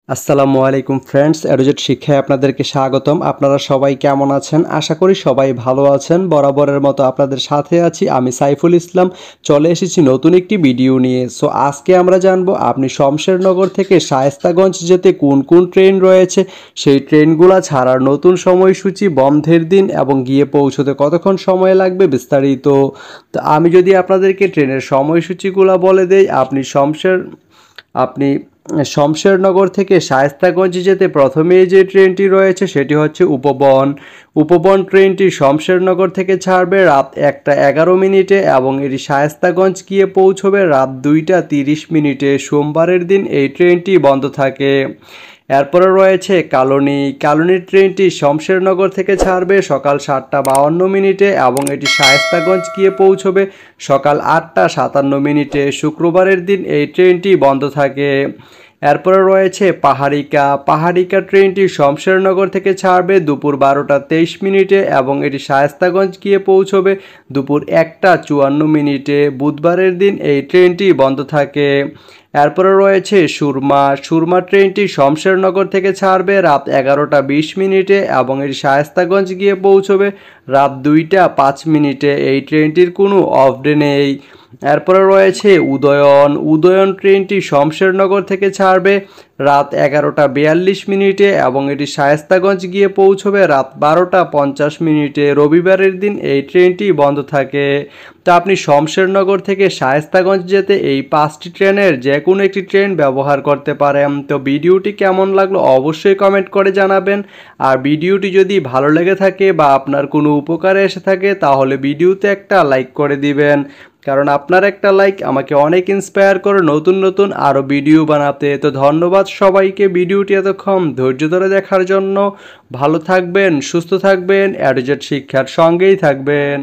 আসসালামু আলাইকুম ফ্রেন্ডস, এডুজেট শিক্ষায় আপনাদেরকে স্বাগতম। আপনারা সবাই কেমন আছেন? আশা করি সবাই ভালো আছেন। বরাবরের মতো আপনাদের সাথে আছি আমি সাইফুল ইসলাম। চলে এসেছি নতুন একটি ভিডিও নিয়ে। সো আজকে আমরা জানবো আপনি শমশেরনগর থেকে শায়েস্তাগঞ্জ যেতে কোন কোন ট্রেন রয়েছে, সেই ট্রেনগুলো ছাড়ার নতুন সময়সূচি, বন্ধের দিন এবং গিয়ে পৌঁছতে কতক্ষণ সময় লাগবে বিস্তারিত। তো আমি যদি আপনাদেরকে ট্রেনের সময়সূচিগুলো বলে দেই, আপনি শমশেরনগর থেকে শায়েস্তাগঞ্জ যেতে প্রথমেই যে ট্রেনটি রয়েছে সেটি হচ্ছে উপবন ট্রেনটি শমশেরনগর থেকে ছাড়বে রাত 1:11 এবং এটি শায়েস্তাগঞ্জ গিয়ে পৌঁছবে রাত 2:30। সোমবারের দিন এই ট্রেনটি বন্ধ থাকে। এরপরে রয়েছে কালনী ট্রেনটি শমশেরনগর থেকে ছাড়বে সকাল 7:52 এবং এটি শায়েস্তাগঞ্জ গিয়ে পৌঁছবে সকাল 8:57। শুক্রবারের দিন এই ট্রেনটি বন্ধ থাকে। এরপরে রয়েছে পাহাড়িকা ট্রেনটি শমশেরনগর থেকে ছাড়বে দুপুর 12:23 এবং এটি শায়েস্তাগঞ্জ গিয়ে পৌঁছবে দুপুর 1:54। বুধবারের দিন এই ট্রেনটি বন্ধ থাকে। এরপরে রয়েছে সুরমা ট্রেনটি শমশেরনগর থেকে ছাড়বে রাত 11:20 এবং এটি শায়েস্তাগঞ্জ গিয়ে পৌঁছবে রাত 2:05। এই ট্রেনটির কোনো অফ ডে নেই। এরপরে রয়েছে উদয়ন ট্রেনটি শমশেরনগর থেকে ছাড়বে রাত 11:42 এবং এটি শায়েস্তাগঞ্জ গিয়ে পৌঁছবে রাত 12:50। রবিবারের দিন এই ট্রেনটি বন্ধ থাকে। তো আপনি শমশেরনগর থেকে শায়েস্তাগঞ্জ যেতে এই 5টি ট্রেনের যে কোনো একটি ট্রেন ব্যবহার করতে পারেন। তো ভিডিওটি কেমন লাগলো অবশ্যই কমেন্ট করে জানাবেন। আর ভিডিওটি যদি ভালো লেগে থাকে বা আপনার কোনো উপকারে এসে থাকে তাহলে ভিডিওতে একটা লাইক করে দিবেন, কারণ আপনার একটা লাইক আমাকে অনেক ইন্সপায়ার করে নতুন আরও ভিডিও বানাতে। তো ধন্যবাদ সবাইকে ভিডিওটি এতক্ষণ ধৈর্য ধরে দেখার জন্য। ভালো থাকবেন, সুস্থ থাকবেন, এডুজেট শিক্ষার সঙ্গেই থাকবেন।